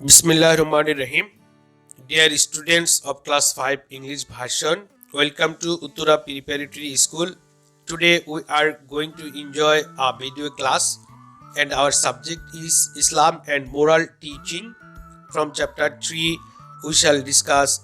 Bismillahirrahmanirrahim. Dear students of class 5 English Bhashan, welcome to Uttara Preparatory School. Today we are going to enjoy a video class and our subject is Islam and moral teaching. From chapter 3 we shall discuss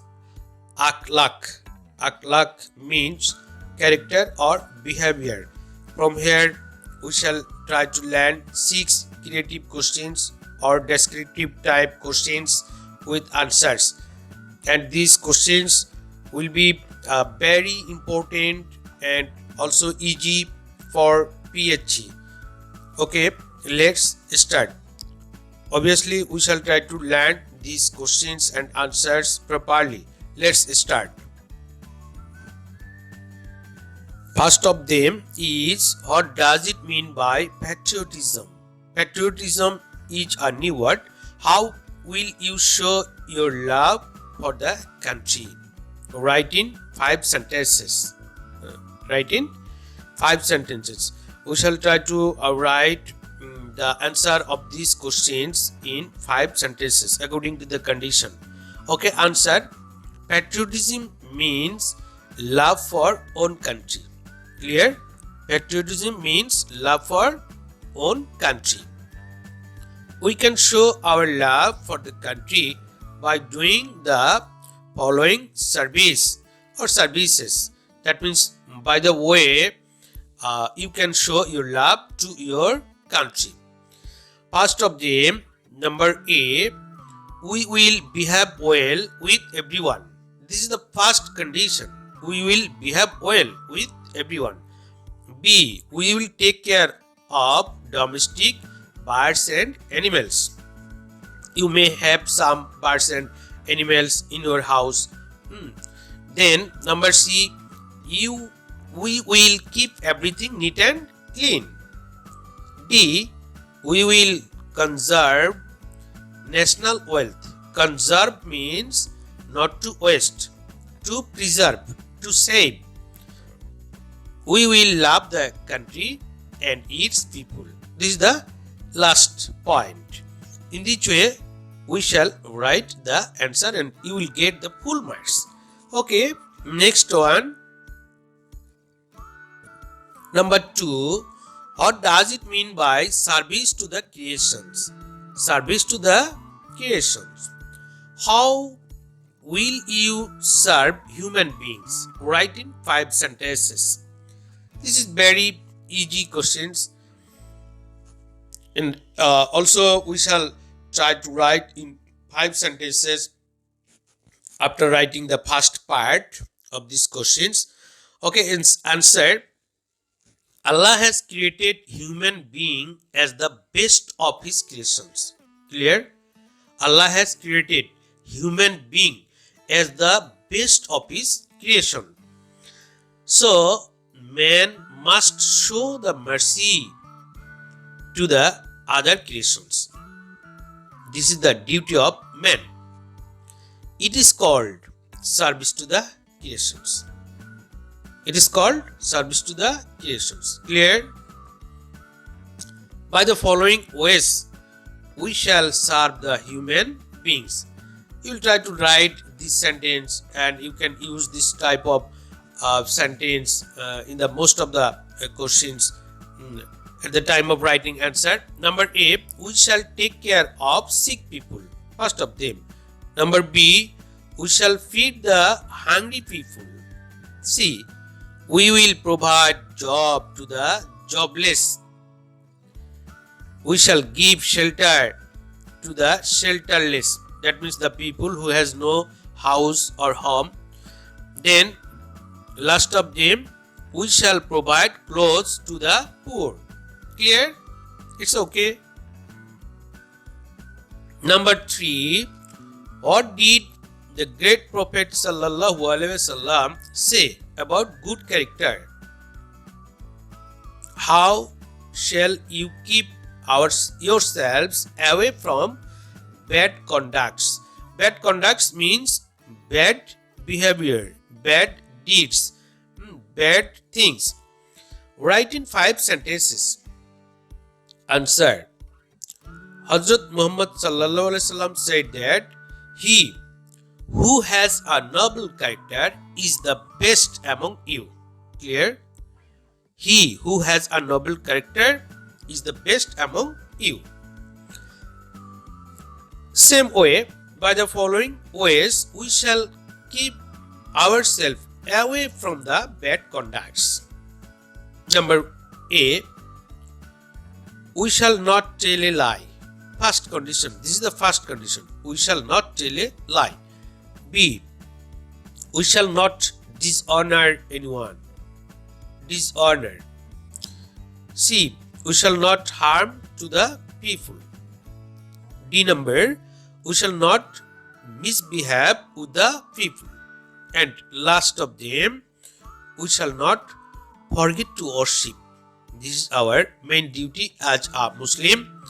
akhlaq. Akhlaq means character or behavior. From here we shall try to learn 6 creative questions or descriptive type questions with answers, and these questions will be very important and also easy for PHE. Okay, let's start. Obviously we shall try to learn these questions and answers properly. Let's start. First of them is, what does it mean by patriotism? Patriotism is a new word. How will you show your love for the country? Write in 5 sentences. Write in 5 sentences. We shall try to write the answer of these questions in 5 sentences according to the condition. Okay, answer. Patriotism means love for own country. Clear? Patriotism means love for own country. We can show our love for the country by doing the following service or services. That means by the way you can show your love to your country. First of them, number A, we will behave well with everyone. This is the first condition. We will behave well with everyone. B, we will take care of domestic birds and animals. You may have some birds and animals in your house. Then number C, we will keep everything neat and clean. D, we will conserve national wealth. Conserve means not to waste, to preserve, to save. We will love the country and its people. This is the last point. In this way we shall write the answer and you will get the full marks. Okay, next one. Number 2, what does it mean by service to the creations? Service to the creations. How will you serve human beings? Write in 5 sentences. This is very easy questions. And also we shall try to write in 5 sentences after writing the first part of these questions. Okay, answer. Allah has created human being as the best of his creations. Clear? Allah has created human being as the best of his creation. So man must show the mercy to the other creations. This is the duty of man. It is called service to the creations. It is called service to the creations. Clear? By the following ways we shall serve the human beings. You will try to write this sentence and you can use this type of sentence in the most of the questions at the time of writing answer. Number A, we shall take care of sick people. First of them. Number B, we shall feed the hungry people. C, we will provide job to the jobless. We shall give shelter to the shelterless. That means the people who has no house or home. Then last of them, we shall provide clothes to the poor. Clear? It's okay. Number 3, what did the great Prophet Sallallahu Alaihi Wasallam say about good character? How shall you keep yourselves away from bad conducts? Bad conducts means bad behavior, bad deeds, bad things. Write in 5 sentences. Answer. Hazrat Muhammad sallallahu alaihi wasallam said that he who has a noble character is the best among you. Clear? He who has a noble character is the best among you. Same way, by the following ways, we shall keep ourselves away from the bad conducts. Number A, we shall not tell a lie. First condition. This is the first condition. We shall not tell a lie. B, we shall not dishonor anyone. Dishonor. C, we shall not harm to the people. D number, we shall not misbehave with the people. And last of them, we shall not forget to worship. This is our main duty as a Muslim.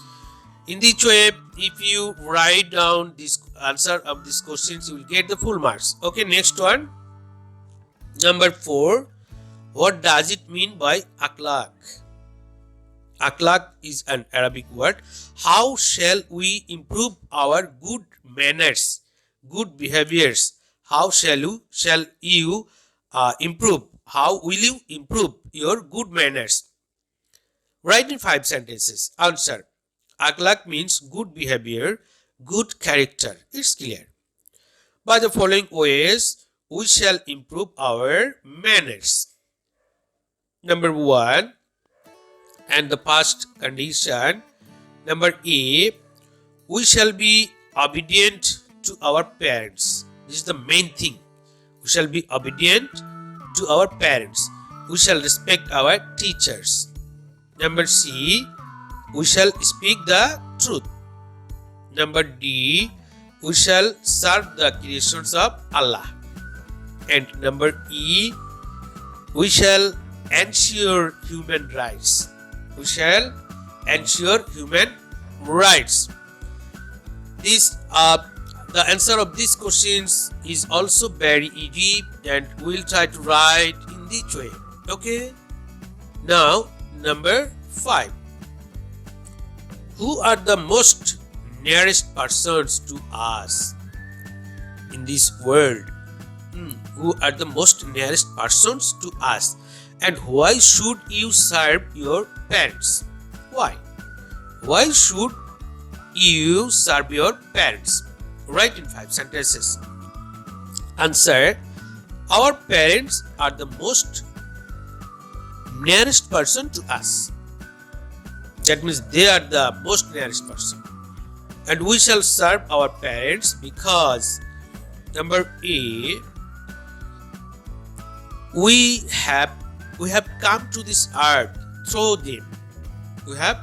In this way, if you write down this answer of these questions, you will get the full marks. Okay, next one. Number 4. What does it mean by akhlaq? Akhlaq is an Arabic word. How shall we improve our good manners, good behaviors? How shall you improve? How will you improve your good manners? Write in 5 sentences. Answer. Akhlaq means good behavior, good character. It's clear. By the following ways, we shall improve our manners. Number 1, and the past condition. Number A, we shall be obedient to our parents. This is the main thing. We shall be obedient to our parents. We shall respect our teachers. Number C, we shall speak the truth. Number D, we shall serve the creations of Allah. And number E, we shall ensure human rights. We shall ensure human rights. The answer of these questions is also very easy, and we'll try to write in this way. Okay. Now, number 5. Who are the most nearest persons to us in this world? Who are the most nearest persons to us? And why should you serve your parents? Why? Why should you serve your parents? Write in 5 sentences. Answer. Our parents are the most nearest person to us. That means they are the most nearest person. And we shall serve our parents because number A, we have come to this earth through them. We have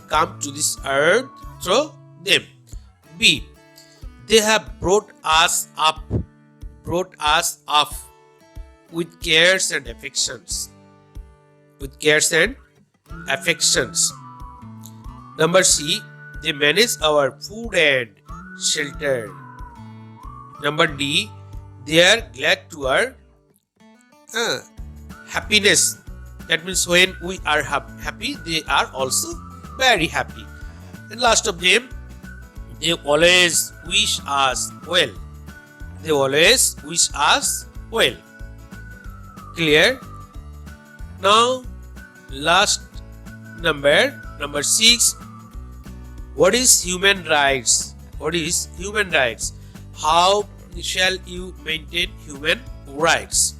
come to this earth through them. B, they have brought us up with cares and affections. With cares and affections. Number C, they manage our food and shelter. Number D, they are glad to our happiness. That means when we are happy, they are also very happy. And last of them, they always wish us well. They always wish us well. Clear? Now, last number 6. What is human rights? What is human rights? How shall you maintain human rights?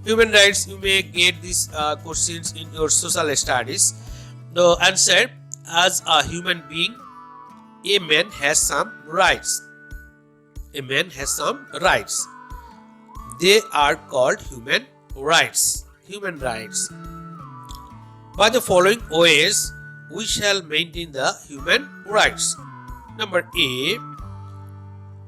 Human rights, you may get these questions in your social studies. The answer, as a human being, a man has some rights. A man has some rights. They are called human rights. Human rights. By the following ways, we shall maintain the human rights. Number A,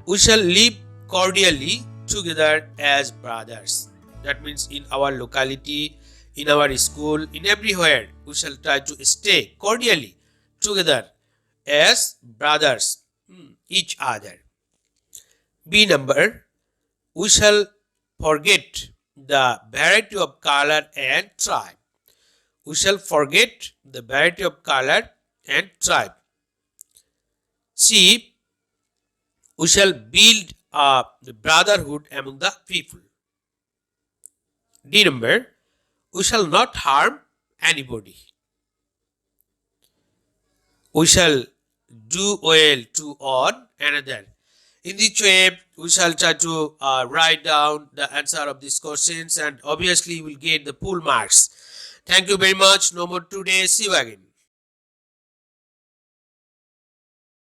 we shall live cordially together as brothers. That means in our locality, in our school, in everywhere, we shall try to stay cordially together as brothers, each other. B number, we shall forget the variety of color and tribe. We shall forget the variety of color and tribe. C. We shall build a brotherhood among the people. D number. We shall not harm anybody. We shall do well to one another. In this way, we shall try to write down the answer of these questions, and obviously you will get the full marks. Thank you very much. No more today. See you again.